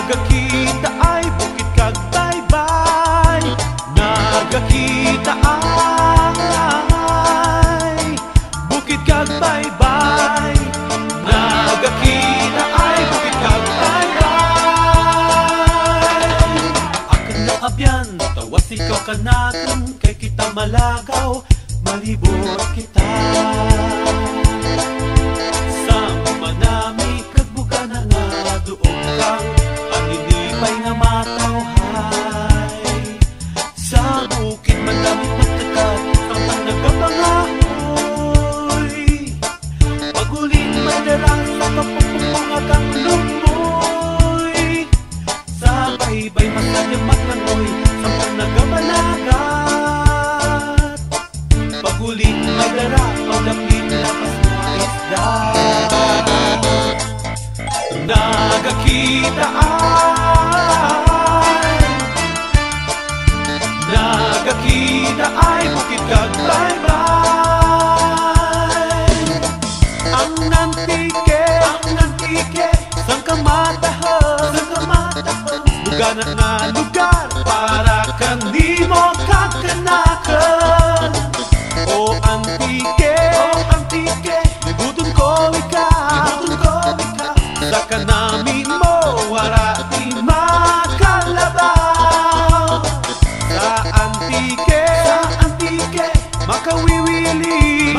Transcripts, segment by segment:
Nagakita ay bukid kag baybay. Nagakita ay bukid kag baybay. Nagakita ay bukid kag baybay. Akan nga abyan, tawas ikaw kanakan, kay kita malagaw, malibot kita. Sa manami kagbuka na nga doon kang paninipay nga matawhay. Sa bukid madaming magtakat ang nagapangahoy. Pagulin madarang sa kapupupangakang lumoy. Sa baybay masadya maglangoy sa panagabalagat. Pagulin madarang pagdapit lakas na isda. Nagakita ay bukid kag baybay. Ang nantike sang kamatahon, bugana nga lugar para kanimo kag kanakan. O antike, libuton ko ikaw, sa kanamin mo wala di makalabaw. Sa antike, makawiwili,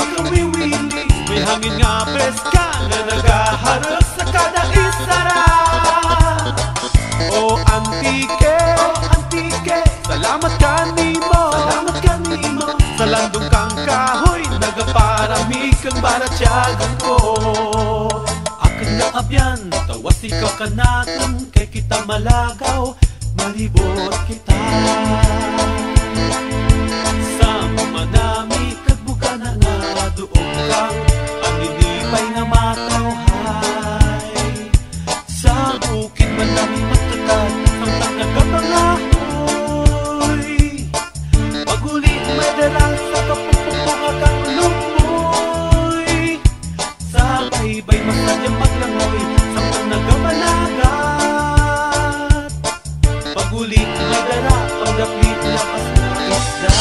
may hangin nga preska na nagaharap sa kada isara. O antike, salamat kanimo, sa landong kang kahoy, nagaparami kang baratyagan ko. Akan nga abyan, tawas ikaw kanakan, kay kita malagaw, malibot kita. Sa manami kagbuka na nga doon kang paninipay nga matawhay. Sa bukid manami magtakat ang nagapangahoy. Pagulin madarang sa kapupupangakang lumoy. Sa baybay masadyang maglangoy sa panagabalagat. Pagulin madarang pagdapit lakas na isda.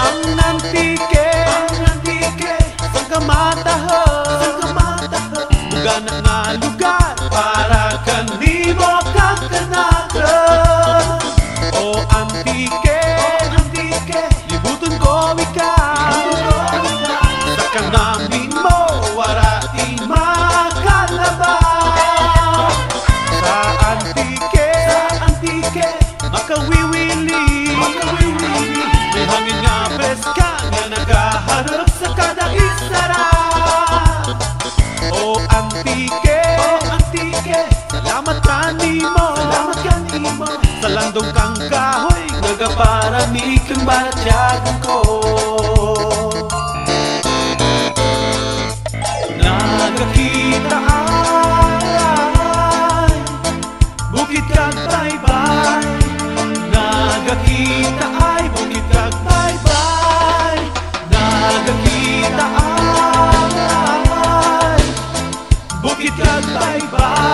Ang nantike sang kamatahon, bugana nga lugar para kanimo kag kanakan. O antike, libuton ko ikaw, sa kanamin mo wala di makalabaw. Sa antike, makawiwili, may hangin nga preska nga nagaharap sa kada isara. O antike, salamat kanimo, sa landong kang kahoy, nagaparami kang baratyagan ko. Nagakita ay bukid kag baybay. Nagakita ay bukid kag baybay. Nagakita ay bukid kag baybay.